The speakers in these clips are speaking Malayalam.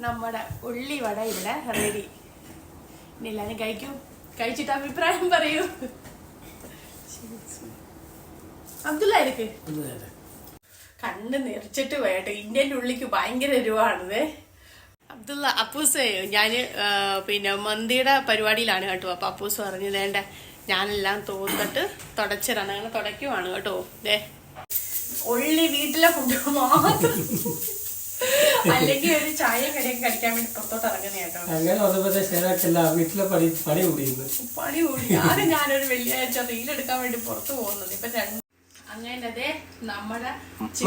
നമ്മുടെ ഉള്ളിവട ഇവിടെ റെഡി. ഇനി എല്ലാവരും കഴിക്കൂ, കഴിച്ചിട്ട് അഭിപ്രായം പറയൂ. അബ്ദുള്ള എനിക്ക് കണ്ണ് നിറച്ചിട്ട് പോയട്ടോ. ഇന്ത്യൻ്റെ ഉള്ളിക്ക് ഭയങ്കര എരിവാണിത്. അബ്ദുള്ള അപ്പൂസ് ഞാന് പിന്നെ മന്തിയുടെ പരിപാടിയിലാണ് കേട്ടോ. അപ്പൊ അപ്പൂസ് പറഞ്ഞു വേണ്ട ഞാനെല്ലാം തോന്നിട്ട് തുടച്ചിടാണ്, അങ്ങനെ തുടയ്ക്കുവാണ് കേട്ടോ. ഉള്ളി വീട്ടിലെ ഫുഡ് മാത്രം, അല്ലെങ്കിൽ ഒരു ചായ കടിയൊക്കെ കഴിക്കാൻ വേണ്ടി പുറത്തോട്ട് ഇറങ്ങുന്ന കേട്ടോ. പണി കൂടി ആദ്യം ഞാനൊരു വെള്ളിയാഴ്ച റീലെടുക്കാൻ വേണ്ടി പുറത്തു പോകുന്നത്. ഇപ്പൊ അങ്ങനെ അതെ നമ്മുടെ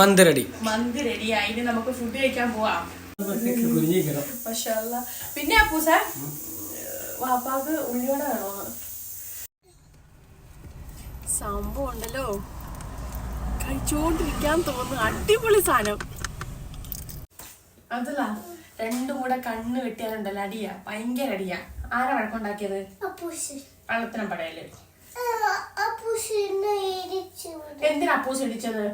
മന്തി റെഡിയായി. ഇനി നമുക്ക് ഫുഡ് കഴിക്കാൻ പോവാം. പിന്നെ അപ്പൂസ വാപ്പാക്ക് ഉള്ളിവട വേണോ? സംഭവം ഉണ്ടല്ലോ, കഴിച്ചോണ്ടിരിക്കാൻ തോന്നുന്നു. അടിപൊളി സാധനം. അതല്ല രണ്ടും കൂടെ കണ്ണ് വെട്ടിയാലുണ്ടല്ലോ അടിയാ, ഭയങ്കര അടിയാ. ആരാ വഴക്കുണ്ടാക്കിയത്? വള്ളത്തിനം പടയല്ലേ. എന്തിനാ അപ്പൂസ് ഇടിച്ചത്?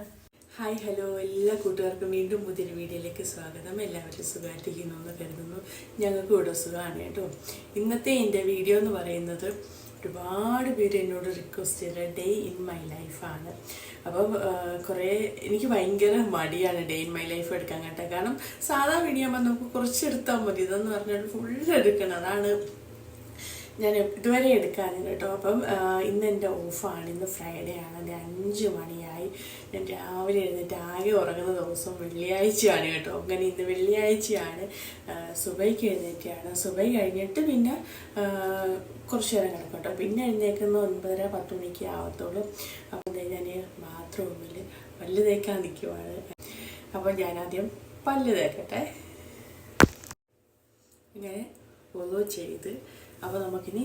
ഹായ് ഹലോ, എല്ലാ കൂട്ടുകാർക്കും വീണ്ടും പുതിയൊരു വീഡിയോയിലേക്ക് സ്വാഗതം. എല്ലാവരും സുഖമായിട്ടിരിക്കുന്നു എന്ന് കരുതുന്നു. ഞങ്ങൾക്ക് ഇവിടെ സുഖമാണ് കേട്ടോ. ഇന്നത്തെ എൻ്റെ വീഡിയോ എന്ന് പറയുന്നത് ഒരുപാട് പേര് എന്നോട് റിക്വസ്റ്റ് ചെയ്ത ഡേ ഇൻ മൈ ലൈഫാണ്. അപ്പം എനിക്ക് ഭയങ്കര മടിയാണ് ഡേ ഇൻ മൈ ലൈഫ് എടുക്കാൻ കേട്ടോ. കാരണം സാധാ വീഡിയോ ആകുമ്പോൾ നമുക്ക് കുറച്ചെടുത്താൽ മതി. ഇതെന്ന് പറഞ്ഞാൽ ഫുള്ള് എടുക്കണം, അതാണ് ഞാൻ ഇതുവരെ എടുക്കാനും കേട്ടോ. അപ്പം ഇന്ന് എൻ്റെ ഓഫാണ്. ഇന്ന് ഫ്രൈഡേ ആണ്. അത് 5 മണിയായി. ഞാൻ രാവിലെ എഴുന്നേറ്റ് ആകെ ഉറങ്ങുന്ന ദിവസം വെള്ളിയാഴ്ചയാണ് കേട്ടോ. അങ്ങനെ ഇന്ന് വെള്ളിയാഴ്ചയാണ്. സുബൈക്ക് എഴുന്നേറ്റാണ്. സുബൈ കഴിഞ്ഞിട്ട് പിന്നെ കുറച്ച് നേരം കിടക്കും കേട്ടോ. പിന്നെ എഴുന്നേക്കുന്ന 9:30-10 മണിക്ക് ആവത്തുള്ളൂ. അപ്പം ഞാൻ ബാത്റൂമിൽ പല്ല് തേക്കാൻ നിൽക്കുവാണ്. അപ്പോൾ ഞാനാദ്യം പല്ല് തേക്കട്ടെ. ഇങ്ങനെ ഫോളോ ചെയ്ത് അപ്പോൾ നമുക്കിനി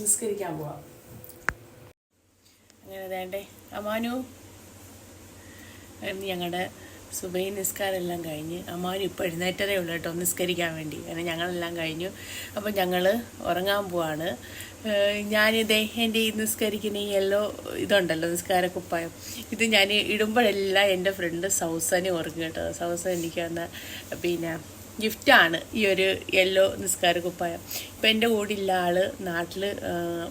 നിസ്കരിക്കാൻ പോവാം. അങ്ങനെ വേണ്ടേ അമാനു ഞങ്ങളുടെ സുബൈ നിസ്കാരം എല്ലാം കഴിഞ്ഞ് അമാനു ഇപ്പോൾ എഴുന്നേറ്റതേ ഉള്ളൂ കേട്ടോ നിസ്കരിക്കാൻ വേണ്ടി. അങ്ങനെ ഞങ്ങളെല്ലാം കഴിഞ്ഞു. അപ്പോൾ ഞങ്ങൾ ഉറങ്ങാൻ പോവാണ്. ഞാനിതേ എൻ്റെ ഈ നിസ്കരിക്കുന്ന ഈ യെല്ലോ ഇതുണ്ടല്ലോ നിസ്കാരക്കുപ്പായം, ഇത് ഞാൻ ഇടുമ്പോഴെല്ലാം എൻ്റെ ഫ്രണ്ട് സൗസനെ ഓർക്കും കേട്ടോ. സൗസൻ എനിക്ക് വന്ന പിന്നെ ഗിഫ്റ്റാണ് ഈ ഒരു യെല്ലോ നിസ്കാരക്കുപ്പായം. ഇപ്പം എൻ്റെ കൂടെ ഇല്ല ആള് നാട്ടിൽ,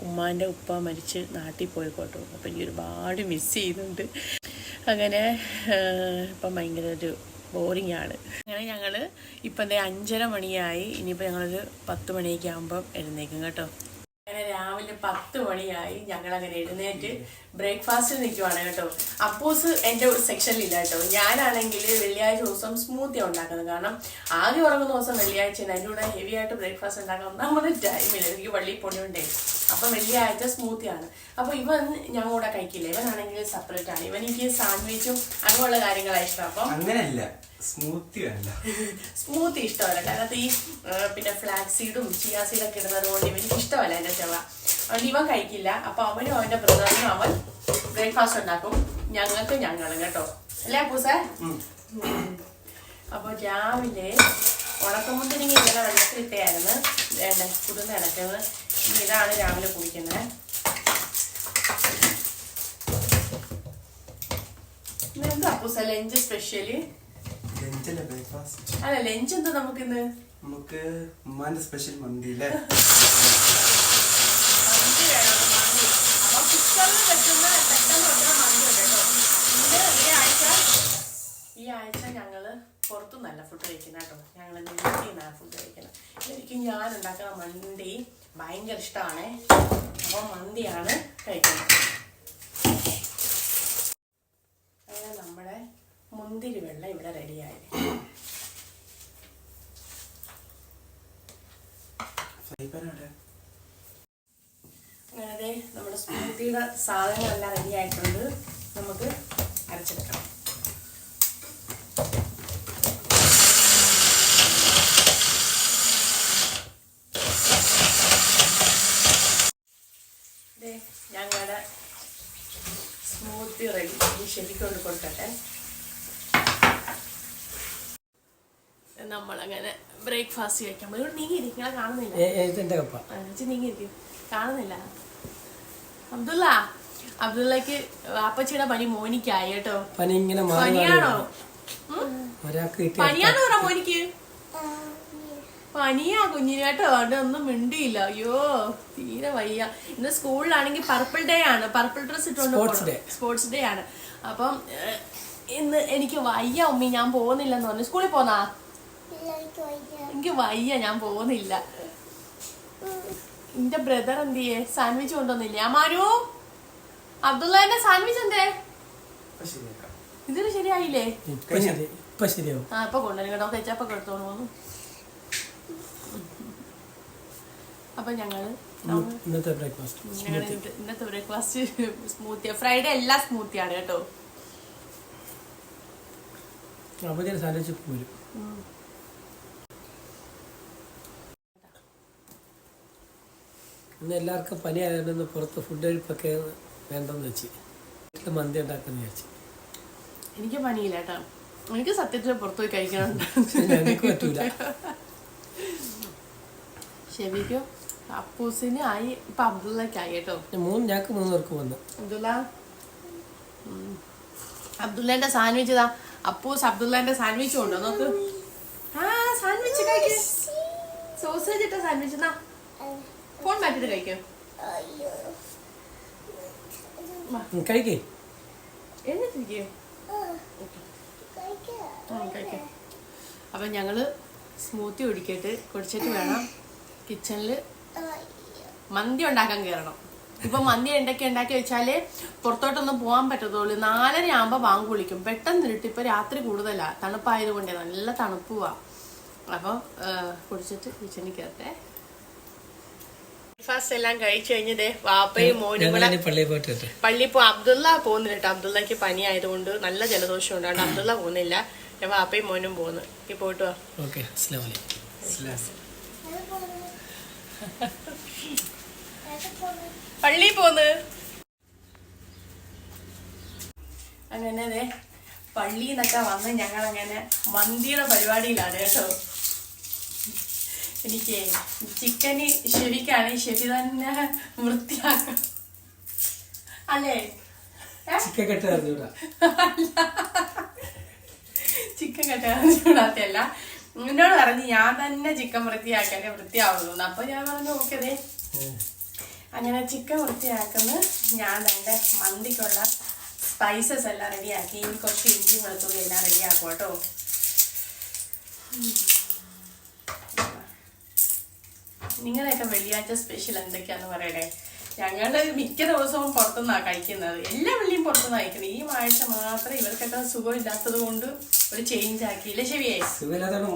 ഉമ്മാൻ്റെ ഉപ്പ മരിച്ച് നാട്ടിൽ പോയിക്കോട്ടോ. അപ്പം എനിക്ക് ഒരുപാട് മിസ് ചെയ്യുന്നുണ്ട്. അങ്ങനെ ഇപ്പം ഭയങ്കര ഒരു ബോറിംഗ് ആണ്. അങ്ങനെ ഞങ്ങൾ ഇപ്പം 5:30 മണിയായി. ഇനിയിപ്പോൾ ഞങ്ങളൊരു 10 മണിയൊക്കെ ആകുമ്പം എഴുന്നേക്കും കേട്ടോ. അങ്ങനെ രാവിലെ 10 മണിയായി. ഞങ്ങളങ്ങനെ എഴുന്നേറ്റ് ബ്രേക്ക്ഫാസ്റ്റിൽ നിൽക്കുവാണ് കേട്ടോ. അപ്പൂസ് എൻ്റെ സെക്ഷനിലില്ല കേട്ടോ. ഞാനാണെങ്കിൽ വെള്ളിയാഴ്ച ദിവസം സ്മൂത്തി ഉണ്ടാക്കുന്നത്. കാരണം ആദ്യം ഉറങ്ങുന്ന ദിവസം വെള്ളിയാഴ്ച അതിൻ്റെ കൂടെ ഹെവി ആയിട്ട് ബ്രേക്ക്ഫാസ്റ്റ് ഉണ്ടാക്കാൻ ഒന്നാമത് ടൈമില്ല, എനിക്ക് പള്ളിയിൽ പോണിയുണ്ടേ. അപ്പം വെള്ളിയാഴ്ച സ്മൂത്തിയാണ്. അപ്പോൾ ഇവൻ ഞങ്ങൾ കൂടെ കഴിക്കില്ല. ഇവനാണെങ്കിൽ സെപ്പറേറ്റ് ആണ്. ഇവൻ എനിക്ക് സാൻഡ്വിച്ചും അങ്ങനെയുള്ള കാര്യങ്ങളാണ് ഇഷ്ടം. അപ്പം അങ്ങനെയല്ല, സ്മൂത്തി ഇഷ്ടമല്ല. അതിനകത്ത് ഈ പിന്നെ ഫ്ലാക്സ് സീഡും ചിയാ സീഡൊക്കെ ഇടുന്നത് കൊണ്ട് ഇവനിക്ക് ഇഷ്ടമല്ല എൻ്റെ ചെവ. അതുകൊണ്ട് ഇവൻ കഴിക്കില്ല. അപ്പൊ അവനും അവന്റെ ബ്രദറിനും അവൻ ബ്രേക്ക്ഫാസ്റ്റ് ഉണ്ടാക്കും, ഞങ്ങളും കേട്ടോ. അല്ലേ പൂസ? അപ്പൊ രാവിലെ ഉണക്കമുന്തിരിങ്ങ ഇങ്ങനെ വെള്ളത്തിലിട്ടായിരുന്നു വേണ്ട കുതിർന്ന് ഇടക്കുന്നത്. ഇതാണ് രാവിലെ കുടിക്കുന്നത്. എന്താ പൂസ ലഞ്ച് സ്പെഷ്യല്? അല്ല ലഞ്ച് എന്താ നമുക്കിന്ന്? നമുക്ക് ഉമ്മാന്റെ സ്പെഷ്യൽ മന്തി അല്ലേ? ഈ ആഴ്ച ഞങ്ങള് പുറത്തു നല്ല ഫുഡ് കഴിക്കുന്ന കേട്ടോ. ഞങ്ങള് വീട്ടിൽ ഫുഡ് കഴിക്കണം. എനിക്ക് ഞാൻ ഉണ്ടാക്കുന്ന മന്തി ഭയങ്കര ഇഷ്ടമാണ്. അപ്പോൾ മന്തിയാണ് കഴിക്കുന്നത്. അങ്ങനെ നമ്മുടെ മുന്തിരി വെള്ളം ഇവിടെ റെഡിയായി. അങ്ങനെ നമ്മുടെ സ്മൂത്തിയുടെ സാധനങ്ങളെല്ലാം റെഡി ആയിട്ടുണ്ട്. നമുക്ക് അരച്ചെടുക്കണം. ഞങ്ങളുടെ സ്മൂത്തി റെഡി. ശരിക്കൊണ്ട് കൊടുക്കട്ടെ. നമ്മളങ്ങനെ ബ്രേക്ക്ഫാസ്റ്റ് കഴിക്കാൻ പോയി. നീങ്ങിയിരിക്കും, കാണുന്നില്ല. നീങ്ങിയിരിക്കും, കാണുന്നില്ല. അബ്ദുള്ളക്ക് അപ്പച്ചിയുടെ പനി മോനിക്കായി കേട്ടോ. പനിയാണോ? പനിയാന്ന് പറ മോനിക്ക്. പനിയാ കുഞ്ഞിന് കേട്ടോ. അവിടെ ഒന്നും മിണ്ടിയില്ല. അയ്യോ തീരെ വയ്യ. ഇന്ന് സ്കൂളിലാണെങ്കിൽ പർപ്പിൾ ഡേ ആണ്. പർപ്പിൾ ഡ്രസ് ഇട്ടുകൊണ്ട് സ്പോർട്സ് ഡേ ആണ്. അപ്പം ഇന്ന് എനിക്ക് വയ്യ ഉമ്മി, ഞാൻ പോകുന്നില്ലെന്ന് പറഞ്ഞു. സ്കൂളിൽ പോന്നാ? എനിക്ക് വയ്യ, ഞാൻ പോകുന്നില്ല. എന്റെ ബ്രദർ എന്ത് ചെയ്യേ? സാൻഡ്വിച്ച് കൊണ്ടുവന്നില്ലേ? അമാരു അബ്ദുള്ളന്റെ സാൻഡ്വിച്ച് എന്തേ? ഇതിന് ശരിയായില്ലേ? ആ ഇപ്പൊ കൊണ്ടുവരും കേട്ടോ. തെച്ചപ്പൊക്കെ എടുത്തോണ്ട് പോന്നു. അപ്പൊ ഞങ്ങള് ഇന്നത്തെ ബ്രേക്ക്ഫാസ്റ്റ് സ്മൂത്തി. ഫ്രൈഡേ എല്ലാം സ്മൂത്തിയാണ് കേട്ടോ. ഇന്ന് എല്ലാവർക്കും പനി ആയതുകൊണ്ട് പുറത്ത് ഫുഡ് കഴിപ്പൊക്കെ വേണ്ടെന്ന് വെച്ച് വീട്ടിൽ മന്തി ഉണ്ടാക്കാന്ന് വിചാരിച്ചു. എനിക്ക് പനിയില്ല കേട്ടോ. എനിക്ക് സത്യത്തിൽ പുറത്തു പോയി കഴിക്കണുണ്ട്. എനിക്ക് പറ്റൂല. ഷെബിക്കോ അപ്പൂസിന് ആയി, ഇപ്പൊ അബ്ദുള്ളക്കായി കേട്ടോ. ഞങ്ങൾക്ക് 3 പേർക്ക് വന്നു. അബ്ദുള്ളന്റെ സാൻഡ്വിച്ച് ഇതാ. അപ്പൂസ് അബ്ദുള്ളന്റെ സാൻഡ്വിച്ച് കൊണ്ടോ നോക്ക്. ആ സാൻഡ്വിച്ച് കഴിക്ക്. സോസേജ് ഇട്ട സാൻഡ്വിച്ച് എന്നാ ഫോൺ മാറ്റിട്ട് കഴിക്കാം. കഴിക്കേ എന്നിട്ടിരിക്കേ. അപ്പൊ ഞങ്ങള് സ്മൂത്തി കുടിച്ചിട്ട് വേണം കിച്ചണില് മന്തി ഉണ്ടാക്കാൻ കയറണം. ഇപ്പൊ മന്തി ഉണ്ടാക്കി വെച്ചാല് പുറത്തോട്ടൊന്നും പോകാൻ പറ്റത്തുള്ളൂ. 4:30 ആകുമ്പോ ബാങ്ക് വിളിക്കും. പെട്ടെന്ന് ഇരുട്ട്. ഇപ്പൊ രാത്രി കൂടുതലാ, തണുപ്പായത് കൊണ്ടേ നല്ല തണുപ്പുവാ. അപ്പൊ കുടിച്ചിട്ട് കിച്ചണിൽ കയറട്ടെ. ബ്രേക്ക്ഫാസ്റ്റ് എല്ലാം കഴിച്ചു കഴിഞ്ഞതേ വാപ്പയും മോനും കൂടെ പള്ളിയിൽ പോ. അബ്ദുള്ള പോകുന്നില്ല കേട്ടോ. അബ്ദുള്ളക്ക് പനി ആയതുകൊണ്ട് നല്ല ജലദോഷം ഉണ്ടാണ്. അബ്ദുള്ള പോകുന്നില്ല. വാപ്പയും മോനും പോകുന്നു. ഈ പോയിട്ട് വാ. പള്ളി പോന്ന്. അങ്ങനെ അതെ പള്ളിയിൽ നിന്നൊക്കെ വന്ന് ഞങ്ങൾ അങ്ങനെ മന്തിയുടെ പരിപാടിയിലാണ് കേട്ടോ. എനിക്ക് ചിക്കന് ശരിക്കാണ് ഷെഫി തന്നെ വൃത്തിയാക്കണം അല്ലേ? ചിക്കൻ കെട്ടാത്തല്ല. എന്നോട് പറഞ്ഞു ഞാൻ തന്നെ ചിക്കൻ വൃത്തിയാക്കാനേ വൃത്തിയാവുള്ളൂ. അപ്പൊ ഞാൻ പറഞ്ഞു ഓക്കെ. അങ്ങനെ ചിക്കൻ വൃത്തിയാക്കുന്ന ഞാൻ തന്നെ മന്തിക്കുള്ള സ്പൈസസ് എല്ലാം റെഡിയാക്കി. ഇനി കുറച്ച് ഇഞ്ചി വെളുത്തുള്ളി എല്ലാം റെഡിയാക്കും കേട്ടോ. നിങ്ങളെയൊക്കെ വെള്ളിയാഴ്ച സ്പെഷ്യൽ എന്തൊക്കെയാന്ന് പറയണേ. ഞങ്ങള് മിക്ക ദിവസവും പുറത്തുനിന്നാണ് കഴിക്കുന്നത്. എല്ലാ വെള്ളിയും പുറത്തുനിന്ന് കഴിക്കുന്നത്. ഈ ആഴ്ച മാത്രം ഇവർക്കൊക്കെ സുഖമില്ലാത്തത് കൊണ്ട് ഒരു ചേഞ്ച് ആക്കിയില്ല. ശരിയായി? സുഖമില്ലാത്തതുകൊണ്ട്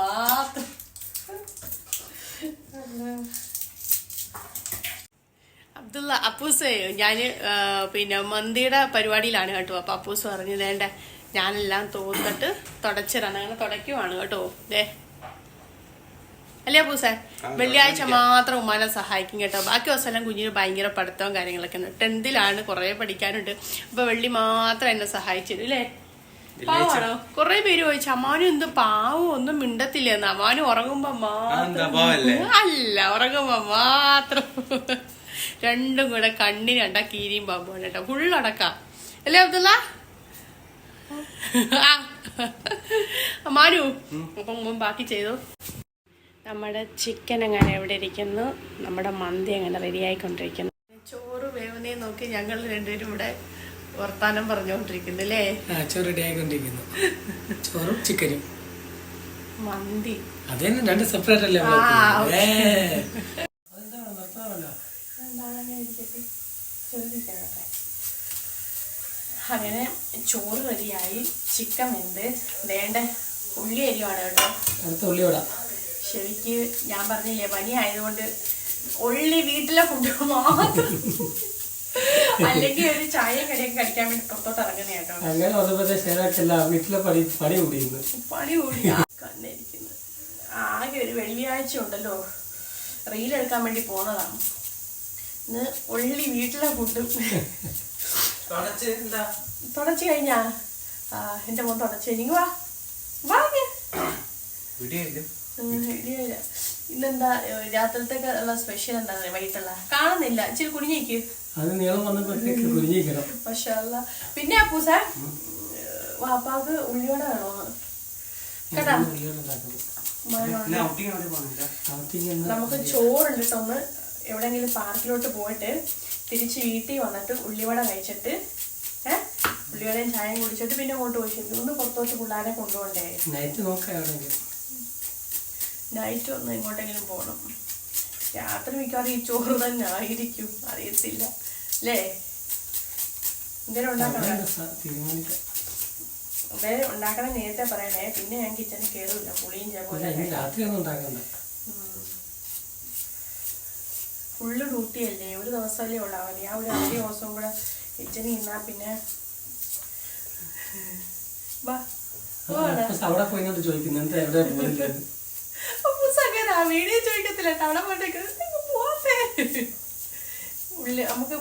മാത്രം. അബ്ദുള്ള അപ്പൂസ് ഞാന് പിന്നെ മന്തിയുടെ പരിപാടിയിലാണ് കേട്ടോ. അപ്പൊ അപ്പൂസ് പറഞ്ഞു വേണ്ട ഞാനെല്ലാം തോന്നിട്ട് തുടച്ചിടാണ്. അങ്ങനെ തുടയ്ക്കുവാണ് കേട്ടോ. അല്ലേ അപ്പൂസേ? വെള്ളിയാഴ്ച മാത്രം ഉമ്മാനെ സഹായിക്കും കേട്ടോ. ബാക്കി ദിവസമെല്ലാം കുഞ്ഞിന് ഭയങ്കര പഠിത്തവും കാര്യങ്ങളൊക്കെ ഉണ്ട്. 10th കുറെ പഠിക്കാനുണ്ട്. അപ്പൊ വെള്ളി മാത്രം എന്നെ സഹായിച്ചിരും അല്ലേ? പാവാണോ? കൊറേ പേര് ചോദിച്ചു അമ്മാനും എന്ത് പാവം ഒന്നും മിണ്ടത്തില്ലെന്ന്. അമ്മാനും ഉറങ്ങുമ്പോ മാത്രം അല്ല, ഉറങ്ങുമ്പോ മാത്രം. രണ്ടും കൂടെ കണ്ണിന് കണ്ട കീരിയും പാമ്പാണ് കേട്ടോ. ഫുള്ളടക്കാം അല്ലേ അബ്ദുള്ള? അമ്മാനു അപ്പം ബാക്കി ചെയ്തു. നമ്മുടെ ചിക്കൻ അങ്ങനെ എവിടെ ഇരിക്കുന്നു. നമ്മുടെ മന്തി അങ്ങനെ റെഡി ആയിക്കൊണ്ടിരിക്കുന്നു. ചോറ് വേവുന്നേ നോക്കി ഞങ്ങൾ രണ്ടുപേരും ഇവിടെ വർത്താനം പറഞ്ഞുകൊണ്ടിരിക്കുന്നു അല്ലേ? ചോറ് റെഡി ആയിക്കൊണ്ടിരിക്കുന്നു. ചോറും ചിക്കനും മന്തി അതേ രണ്ട് സെപ്പറേറ്റ് അല്ലേ? അങ്ങനെ ചോറ് റെഡിയായി. ചിക്കൻ വെന്ത് വേണ്ട ഉള്ളി അരിവാണ് കേട്ടോ. അടുത്ത ഉള്ളിയോടാ ശരിക്ക് ഞാൻ പറഞ്ഞില്ലേ പനി ആയതുകൊണ്ട് ഉള്ളി വീട്ടിലെ ഫുഡ് മാത്രം. അല്ലെങ്കിൽ ഒരു ചായ കടിയൊക്കെ കഴിക്കാൻ വേണ്ടി പുറത്തോട്ട് ഇറങ്ങുന്ന കേട്ടോ. പണി കൂടി കണ്ടിരിക്കുന്നു. ആകെ ഒരു വെള്ളിയാഴ്ച ഉണ്ടല്ലോ റീലെടുക്കാൻ വേണ്ടി പോന്നതാണ്. ഇന്ന് ഉള്ളി വീട്ടിലെ ഫുഡ്. തുടച്ചു കഴിഞ്ഞാ എന്റെ മോൻ തുടച്ചു കഴിഞ്ഞു. ഇന്നെന്താ രാത്രിത്തേക്ക് ഉള്ള സ്പെഷ്യൽ എന്താ വൈകിട്ടുള്ള കാണുന്നില്ല. ഇച്ചിരി കുടിഞ്ഞേക്ക്. പിന്നെ അപ്പൂസ വാപ്പാക്ക് ഉള്ളിയോടെ വേണോന്ന് കേട്ടാ. പിന്നെ ഔട്ടിങ് അവിടെ പോകുന്നില്ല. നമുക്ക് ചോറുണ്ട് കേട്ടോ. ഒന്ന് എവിടെയെങ്കിലും പാർക്കിലോട്ട് പോയിട്ട് തിരിച്ച് വീട്ടിൽ വന്നിട്ട് ഉള്ളിവട കഴിച്ചിട്ട് ഉള്ളിവടയും ചായയും കുടിച്ചിട്ട് പിന്നെ അങ്ങോട്ട് പോയി. ഒന്ന് പുറത്തോട്ട് പിള്ളേരെ കൊണ്ടുപോകണ്ടേ. നൈറ്റ് ഒന്ന് എങ്ങോട്ടെങ്കിലും പോകണം. രാത്രി മിക്കവാറും ഈ ചോറ് തന്നെ ആയിരിക്കും, അറിയത്തില്ല അല്ലേ. എന്തേലും ഉണ്ടാക്കണം, എന്തേലും ഉണ്ടാക്കണം നേരത്തെ പറയണേ. പിന്നെ ഞാൻ കിച്ചണിൽ കയറില്ല, പുളിയും ഫുള്ള് ഡ്യൂട്ടിയല്ലേ. ഒരു ദിവസമല്ലേ ഉള്ളാവല്ലേ. ആ ഒരു 5 ദിവസവും കൂടെ കിച്ചണിൽ നിന്നാ പിന്നെ വീഡിയോ ചോദിക്കത്തില്ല. അവിടെ പോയിട്ടേക്ക് പോവാത്തേ. നമുക്ക്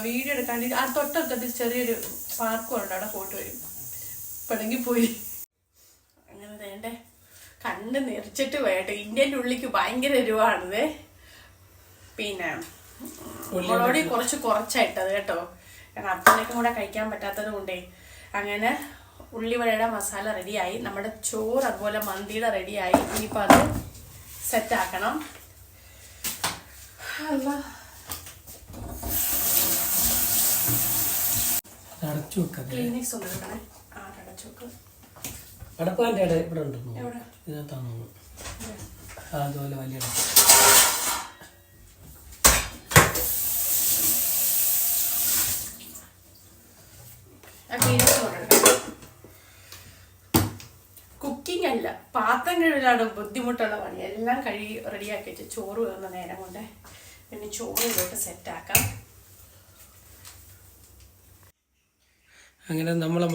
വീഡിയോ എടുക്കാണ്ട് ആ തൊട്ടടുത്ത് ചെറിയൊരു പാർക്കും ഉണ്ട്, അവിടെ പോയിട്ട് വരും. പിണങ്ങി പോയി അങ്ങനെ വേണ്ടേ. കണ്ണ് നിറച്ചിട്ട് വേണ്ട. ഇന്ത്യൻ്റെ ഉള്ളിക്ക് ഭയങ്കര എരിവാണിത്. പിന്നെ മുളകൊടി കുറച്ചായിട്ടത് കേട്ടോ. കാരണം അപ്പനൊക്കെ കൂടെ കഴിക്കാൻ പറ്റാത്തത് കൊണ്ടേ. അങ്ങനെ ഉള്ളിവടയുടെ മസാല റെഡിയായി. നമ്മുടെ ചോറ് അതുപോലെ മന്തിയുടെ റെഡിയായി. ഇനിയിപ്പോൾ അത് സെറ്റാക്കണം. ക്ലിനിക്സ് ഒന്ന് എടുക്കണേ. അടച്ചു വെക്ക്. അടപ്പാൻ്റെ ഇട ഇവിടെ ഉണ്ടെന്നോ? ഇതിനകത്താണോ? അതുപോലെ വലിയ കുക്കിംഗ് അല്ല, പാത്രം കഴുകലാണ് ബുദ്ധിമുട്ടുള്ള പണി. എല്ലാം കഴുകി റെഡിയാക്കി വെച്ച് ചോറ് വേകുന്ന നേരം കൊണ്ട് പിന്നെ ചോറ് ഇതിലോട്ട് സെറ്റാക്കാം. അങ്ങനെ നമ്മളെ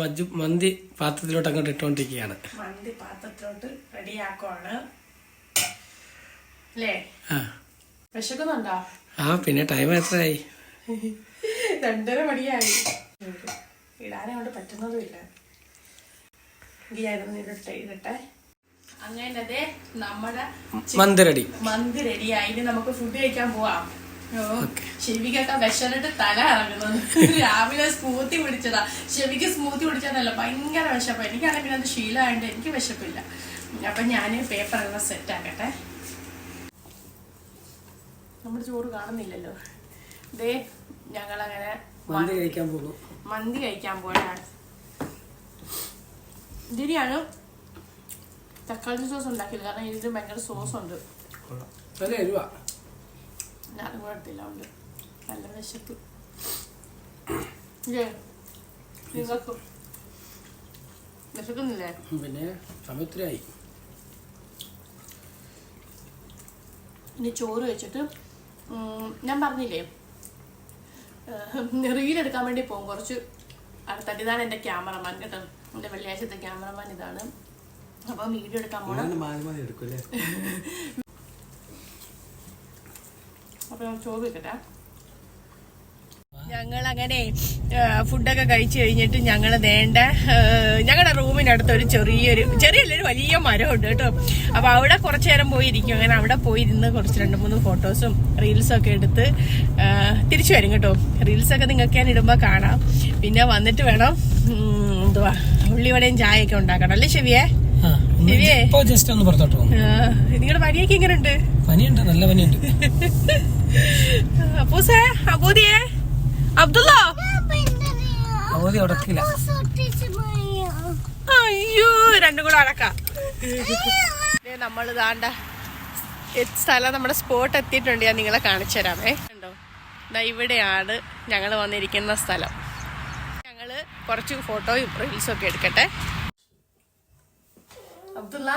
മന്തി പാത്രത്തിലോട്ട് അങ്ങോട്ട് ഇട്ടുകൊണ്ടിരിക്കുകയാണ്. മന്തി പാത്രത്തിലോട്ട് റെഡിയാക്കുവാണ് അല്ലേ. വിശക്കുന്നുണ്ടോ? പിന്നെ ടൈം എത്രയായി? 2:30 മണിയായി. ഇടാനെ കൊണ്ട് പറ്റുന്നതുമില്ല. ഇടട്ടെ. അങ്ങനെ നമ്മുടെ മന്തി റെഡിയായി. ഇനി നമുക്ക് ഫുഡ് കഴിക്കാൻ പോവാം. ഷെവിക്കൊക്കെ വിശന്നിട്ട് തല ഇറങ്ങുന്നത്. രാവിലെ സ്മൂത്തി പിടിച്ചതാ. ഷെവിക്ക് സ്മൂത്തി പിടിച്ചതല്ല, ഭയങ്കര വിശപ്പ്. എനിക്കാണെങ്കിൽ പിന്നെ അത് ശീലമായിട്ട് എനിക്ക് വിശപ്പില്ല. അപ്പൊ ഞാൻ പേപ്പറെല്ലാം സെറ്റ് ആക്കട്ടെ. നമ്മുടെ ചോറ് കാണുന്നില്ലല്ലോ. ഇതേ ഞങ്ങളങ്ങനെ മന്തി കഴിക്കാൻ പോകണം. ഇതിനെയാണ് തക്കാളി സോസ് ഉണ്ടാക്കിയത്. കാരണം ഇതിന് ഭയങ്കര സോസ് ഉണ്ട്. ഞാനും കൂടെ എടുത്തില്ല, ഉണ്ട് നല്ല വിശപ്പ്. നിങ്ങൾക്ക് വിശക്കുന്നില്ലേ? പിന്നെ സമയത്തിലായി. ഇനി ചോറ് വെച്ചിട്ട് ഞാൻ പറഞ്ഞില്ലേ റീലെടുക്കാൻ വേണ്ടി പോകും. കുറച്ച് അടുത്തട്ട്. ഇതാണ് എൻ്റെ ക്യാമറമാൻ കേട്ടോ. എൻ്റെ വെള്ളിയാഴ്ചത്തെ ക്യാമറമാൻ ഇതാണ്. അപ്പം വീഡിയോ എടുക്കാൻ പോകണം. അപ്പൊ ഞാൻ ചോറ് വെക്കട്ടെ. ഞങ്ങൾ അങ്ങനെ ഫുഡൊക്കെ കഴിച്ചു കഴിഞ്ഞിട്ട് ഞങ്ങൾ ഞങ്ങളുടെ റൂമിനടുത്ത് ഒരു ചെറിയൊരു വലിയ മരമുണ്ട് കേട്ടോ. അപ്പൊ അവിടെ കുറച്ചു നേരം പോയിരിക്കും. അങ്ങനെ അവിടെ പോയിരുന്ന് കുറച്ച് 2-3 ഫോട്ടോസും റീൽസും ഒക്കെ എടുത്ത് തിരിച്ചു വരും കേട്ടോ. റീൽസൊക്കെ നിങ്ങൾക്ക് ഞാൻ ഇടുമ്പോ കാണാം. പിന്നെ വന്നിട്ട് വേണം എന്തുവാ ഉള്ളിവടയും ചായയൊക്കെ ഉണ്ടാക്കണം അല്ലേ ഷെവിയെ? നിങ്ങളുടെ പനിയൊക്കെ എങ്ങനെയുണ്ട്? പനിയുണ്ട്, നല്ല പനിയുണ്ട്. അപ്പൂസേ, അബൂദിയെ, അബ്ദുള്ള, ഉടക്കില്ല. അയ്യോ, രണ്ടും കൂടെ അടക്കാം. നമ്മൾ താണ്ട സ്ഥലം, നമ്മുടെ സ്പോട്ട് എത്തിയിട്ടുണ്ട്. ഞാൻ നിങ്ങളെ കാണിച്ചു തരാമേ. ഉണ്ടോ, ഇവിടെയാണ് ഞങ്ങൾ വന്നിരിക്കുന്ന സ്ഥലം. ഞങ്ങള് കുറച്ച് ഫോട്ടോയും റീൽസും ഒക്കെ എടുക്കട്ടെ. അബ്ദുള്ള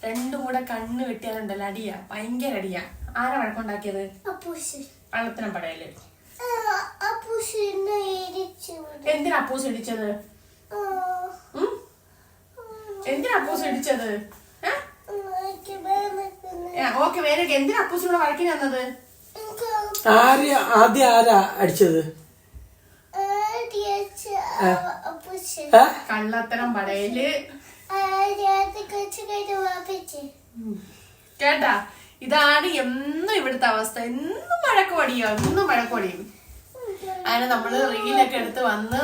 രണ്ടും കൂടെ കണ്ണ് വെട്ടിയാലുണ്ടല്ലോ അടിയാ, ഭയങ്കര അടിയാ. ആരാ വഴക്കുണ്ടാക്കിയത്? പള്ളത്തിനം പടയല്. എന്തിനാ അപ്പൂസ് ഇടിച്ചത്? എന്തിനാ അപ്പൂസ് ഇടിച്ചത്? ഓക്കെ, വേറെ എന്തിനാ അപ്പൂസിനോട് വഴക്കിന് വന്നത്? ആദ്യം ആരാ അടിച്ചത്? കള്ളത്തരം പടയല്. കേട്ടാ, ഇതാണ് എന്നും ഇവിടുത്തെ അവസ്ഥ. എന്നും വഴക്കുപടിയോ, എന്നും വഴക്കുപടിയും. അങ്ങനെ നമ്മള് റീലൊക്കെ എടുത്ത് വന്ന്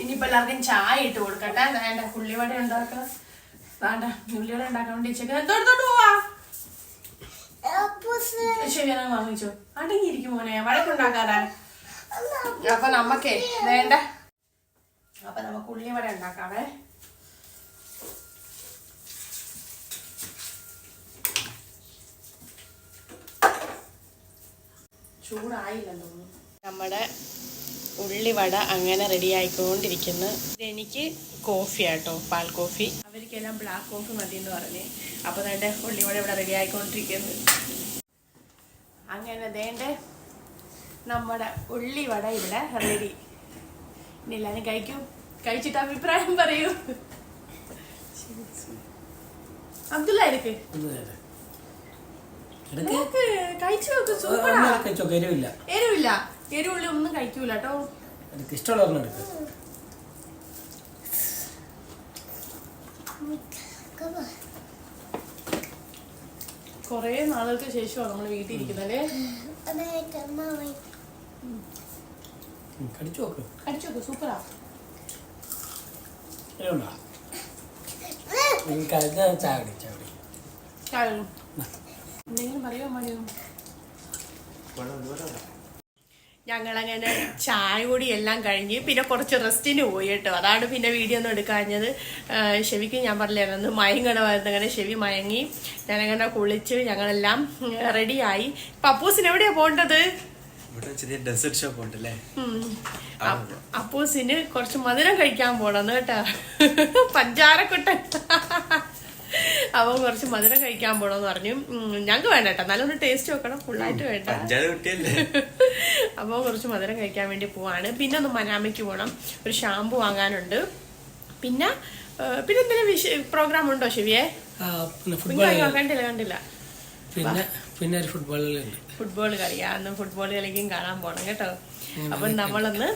ഇനിയിപ്പോൾ എല്ലാവർക്കും ചായ ഇട്ട് കൊടുക്കട്ടെ. വേണ്ട ഉള്ളിവട ഉണ്ടാക്കാം. വേണ്ട ഉള്ളിവട ഉണ്ടാക്കാൻ വേണ്ടി വെച്ചേക്ക്. എന്തോട്ട് പോവാ? ശരി ഞാൻ വാങ്ങിച്ചോ. അടങ്ങിയിരിക്കും മോനെ, വഴക്കുണ്ടാക്കാതെ. അപ്പൊ നമുക്കേ വേണ്ട. അപ്പൊ നമുക്ക് ഉള്ളിവട ഉണ്ടാക്കാവേ. ചൂടായില്ലെന്ന് തോന്നുന്നു. നമ്മുടെ ഉള്ളിവട അങ്ങനെ റെഡി ആയിക്കൊണ്ടിരിക്കുന്നു. ഇതെനിക്ക് കോഫി ആട്ടോ, പാൽ കോഫി. അവർക്കെല്ലാം ബ്ലാക്ക് കോഫി മതി എന്ന് പറഞ്ഞ്. അപ്പൊ വേണ്ട ഉള്ളിവട ഇവിടെ റെഡി ആയിക്കൊണ്ടിരിക്കുന്നു. അങ്ങനെ വേണ്ട നമ്മുടെ ഉള്ളിവട ഇവിടെ റെഡി. ഇനി എല്ലാവരും കഴിക്കും. കഴിച്ചിട്ട് അഭിപ്രായം പറയൂ. അബ്ദുള്ള ഇരിക്ക്, കഴിച്ചു നോക്ക്. സൂപ്പറാ. എരിവില്ല, എരിവുള്ളി ഒന്നും കഴിക്കൂല കേട്ടോ. ഇഷ്ടമുള്ള കൊറേ നാളുകൾക്ക് ശേഷമാണ് നമ്മള് വീട്ടിൽ ഇരിക്കുന്നല്ലേ. കടിച്ചു നോക്ക്. സൂപ്പറാ. എന്തെങ്കിലും പറയോ മതിയോ? ഞങ്ങളങ്ങനെ ചായ കൂടി എല്ലാം കഴിഞ്ഞ് പിന്നെ കുറച്ച് റെസ്റ്റിന് പോയി കേട്ടോ. അതാണ് പിന്നെ വീഡിയോ ഒന്നും എടുക്കാഞ്ഞത്. ഷെവിക്ക് ഞാൻ പറഞ്ഞില്ലായിരുന്നു മയങ്ങണമായിരുന്നു. അങ്ങനെ ഷെവി മയങ്ങി. ഞാനങ്ങനെ കുളിച്ച് ഞങ്ങളെല്ലാം റെഡിയായി. പപ്പൂസിന് എവിടെയാ പോണ്ടത്? ഡെസേർട്ട് ഷോപ്പ് ഉണ്ടല്ലേ. അപ്പൂസിന് കുറച്ച് മധുരം കഴിക്കാൻ പോണെന്ന് കേട്ടാ. പഞ്ചാരക്കുട്ടൻ അവൻ കുറച്ച് മധുരം കഴിക്കാൻ പോണെന്ന് പറഞ്ഞു. ഞങ്ങൾക്ക് വേണ്ട കേട്ടോ, നല്ലൊരു ടേസ്റ്റ് വെക്കണം, ഫുള്ളായിട്ട് വേണ്ട. അപ്പോൾ കുറച്ച് മധുരം കഴിക്കാൻ വേണ്ടി പോവാണ്. പിന്നെ ഒന്ന് മനാമയ്ക്ക് പോകണം, ഒരു ഷാമ്പു വാങ്ങാനുണ്ട്. പിന്നെ എന്തെങ്കിലും പ്രോഗ്രാം ഉണ്ടോ ശിവിയെ? കണ്ടില്ല. പിന്നെ ഫുട്ബോൾ കളിയാ. അന്ന് ഫുട്ബോൾ കളിക്കും കാണാൻ പോണം കേട്ടോ. അപ്പൊ നമ്മളൊന്ന്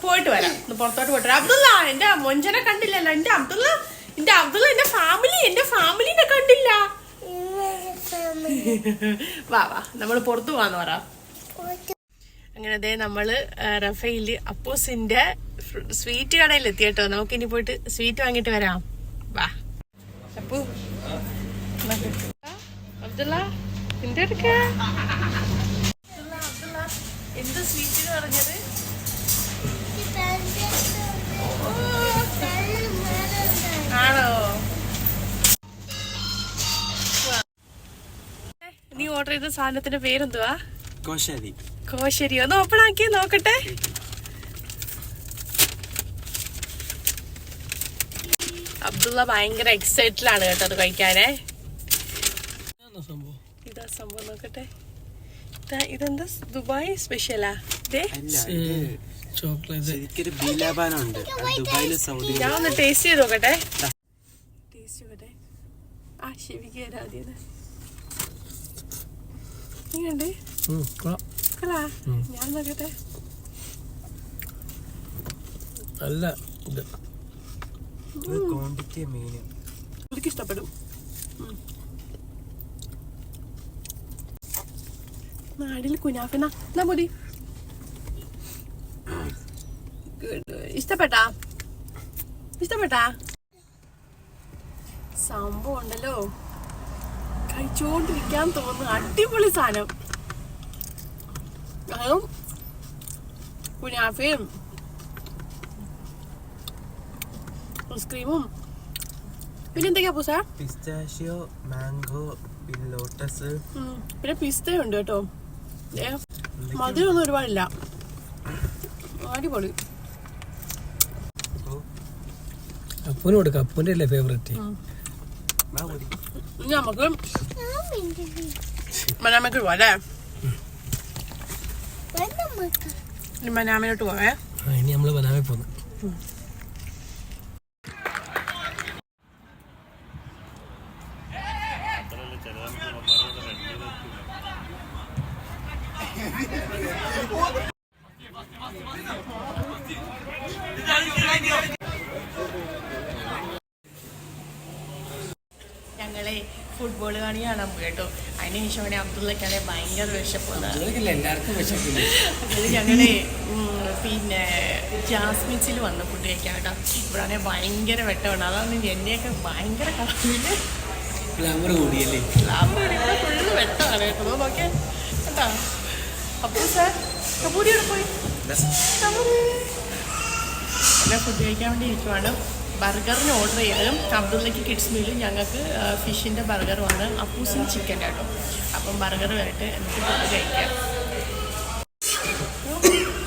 പോയിട്ട് വരാം, പുറത്തോട്ട് പോയിട്ട് വരാം. അബ്ദുള്ള, എന്റെ മൊഞ്ചനെ കണ്ടില്ലല്ലോ. എന്റെ അബ്ദുള്ള എന്റെ ഫാമിലിനെ കണ്ടില്ല. വാ നമ്മള് പുറത്തു പോവാന്ന് പറ. അങ്ങനെ അതേ നമ്മള് റഫേല് അപ്പൂസിന്റെ സ്വീറ്റ് കടയിൽ എത്തി കേട്ടോ. നമുക്കിനി പോയിട്ട് സ്വീറ്റ് വാങ്ങിട്ട് വരാം. വാ അപ്പു. അബ്ദുള്ള എന്ത് എടുക്ക? എന്ത് സ്വീറ്റ് പറഞ്ഞത്? ആണോ? നീ ഓർഡർ ചെയ്ത സാധനത്തിന്റെ പേരെന്തുവാ? കോശരി. ഒന്ന് ഓപ്പൺ ആക്കി നോക്കട്ടെ. അബ്ദുള്ള ഭയങ്കര എക്സൈറ്റഡിലാണ് കേട്ടോ അത് കഴിക്കാനേ. ഇതാ സംഭവം നോക്കട്ടെ. ഇതെന്താ ദുബായ് സ്പെഷ്യലാ? ഞാൻ ഒന്ന് ടേസ്റ്റ് ചെയ്ത് നോക്കട്ടെ. ആ ശരിക്ക് ആദ്യം ഞാൻ നോക്കട്ടെ. എനിക്ക് ഇഷ്ടപ്പെടും. നാടിൽ കുനാഫ മതി. ഇഷ്ടപ്പെട്ടാ സംഭവം ഉണ്ടല്ലോ, കഴിച്ചോണ്ടിരിക്കാൻ തോന്നുന്നു. അടിപൊളി സാധനം. അതും കുനാഫയും ഐസ്ക്രീമും പിന്നെ എന്തൊക്കെയാ പൂസ? പിസ്താഷ്യോ, മാംഗോ, ലോട്ടസ്, പിന്നെ പിസ്തയുണ്ട് കേട്ടോ. മധുരമൊന്നും ഒരുപാടില്ല. അടിപൊളി. അപ്പൂന് കൊടുക്കാം, അപ്പൂന്റെ അല്ലേ ഫേവറേറ്റ്. നമുക്ക് മനാമയ്ക്ക് പോവാ അല്ലേ? മനാമയിലോട്ട് പോവേ. ഇനി നമ്മള് മനാമയിൽ പോന്നു. ഞങ്ങളെ ഫുട്ബോൾ കാണി കാണാൻ പോയി കേട്ടോ. അതിന് ശേഷം അവനെ അബ്ദുള്ളക്കാണെ ഭയങ്കര വിശപ്പുണ്ട്. എല്ലാവർക്കും വിശപ്പില്ല. അതിൽ ഞങ്ങളെ പിന്നെ ജാസ്മിൻസിൽ വന്ന് ഫുഡ് കഴിക്കാൻ കേട്ടോ. ഇവിടാണെങ്കിൽ ഭയങ്കര വെട്ടമുണ്ട്. അതാണ് എന്നെയൊക്കെ ഭയങ്കര കളറില് ഗ്ലാമർ കൂടിയല്ലേ. ഇവിടെ ഫുള്ള് വെട്ടമാണ് കേട്ടോ. നോക്കിയാൽ കേട്ടോ. അപ്പോൾ സാർ കബൂരിയോടെ പോയി എല്ലാം ഫുഡ് കഴിക്കാൻ വേണ്ടി ഇരിക്കുവാണ്. ബർഗറിന് ഓർഡർ ചെയ്ത് അബ്ദുള്ളക്ക് കിഡ്സ് മീലും ഞങ്ങൾക്ക് ഫിഷിൻ്റെ ബർഗറുമാണ്, അപ്പൂസിന് ചിക്കൻ കേട്ടോ. അപ്പം ബർഗർ വരട്ടെ, എന്നിട്ട് ഫുഡ് കഴിക്കാം.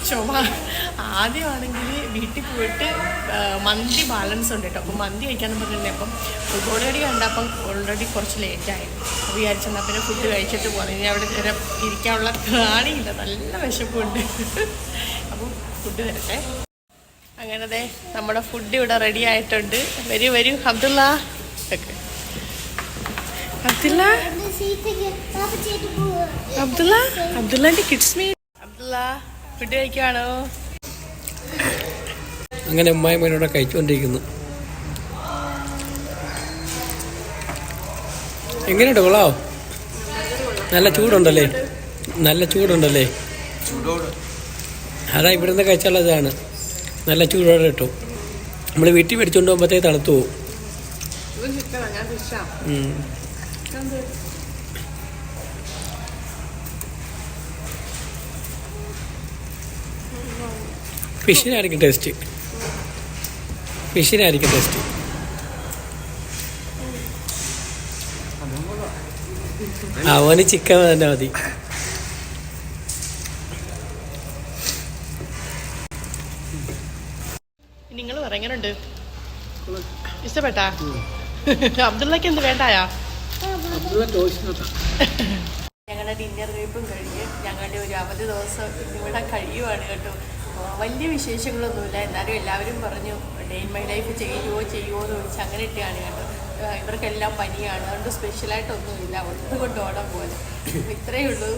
ചുമ ആദ്യമാണെങ്കിൽ വീട്ടിൽ പോയിട്ട് മന്തി ബാലൻസ് ഉണ്ട് കേട്ടോ. അപ്പം മന്തി കഴിക്കാമെന്ന് പറഞ്ഞിട്ടുണ്ടെങ്കിൽ അപ്പം ഫുട്ബോൾ കളി കണ്ടപ്പം ഓൾറെഡി കുറച്ച് ലേറ്റായി. അപ്പോൾ വിചാരിച്ചെന്നാൽ പിന്നെ ഫുഡ് കഴിച്ചിട്ട് പോകുന്നത്. ഇനി അവിടെ നേരെ ഇരിക്കാനുള്ള കാണിയില്ല, നല്ല വിശപ്പുണ്ട്. അപ്പം ഫുഡ് വരട്ടെ. അങ്ങനത്തെ നമ്മുടെ ഫുഡ് ഇവിടെ റെഡി ആയിട്ടുണ്ട്. വരൂ അബ്ദുള്ള. അബ്ദുള്ളന്റെ കിഡ്സ് മീൽ. അബ്ദുള്ള ഫുഡ് കഴിക്കുവാണോ? അങ്ങനെ അമ്മായിമ്മയോടെ കഴിച്ചുകൊണ്ടിരിക്കുന്നു. എങ്ങനെയുണ്ട്? കൊള്ളാവോ? നല്ല ചൂടുണ്ടല്ലേ? അതാ ഇവിടുന്ന് കഴിച്ചുള്ളതാണ്. നല്ല ചൂടോടെ കിട്ടും. നമ്മൾ വീട്ടിൽ മേടിച്ചുകൊണ്ട് പോകുമ്പോഴത്തേക്ക് തണുത്തു പോകും. ഫിഷിനായിരിക്കും ടേസ്റ്റ്. അവന് ചിക്കൻ തന്നെ മതി. നിങ്ങൾ പറ എങ്ങനെയുണ്ട്? ഇഷ്ടപ്പെട്ടാ? അബ്ദുള്ളക്ക് എന്ത് വേണ്ടായാ? ഞങ്ങളുടെ ഡിന്നർ കഴിപ്പും കഴിഞ്ഞ് ഞങ്ങളുടെ ഒരു അവധി ദിവസം ഇവിടെ കഴിയുവാണ് കേട്ടോ. വലിയ വിശേഷങ്ങളൊന്നുമില്ല. എന്നാലും എല്ലാവരും പറഞ്ഞു ഡേ ഇൻ മൈ ലൈഫ് ചെയ്യുമോ എന്ന് ചോദിച്ചാൽ അങ്ങനെ ഇട്ടാണ് കേട്ടോ. ഇവർക്കെല്ലാം പനിയാണ്, അതുകൊണ്ട് സ്പെഷ്യലായിട്ടൊന്നുമില്ല, ഒന്നുകൊണ്ട് ഓണം പോലെ. ഇത്രയേ ഉള്ളൂ.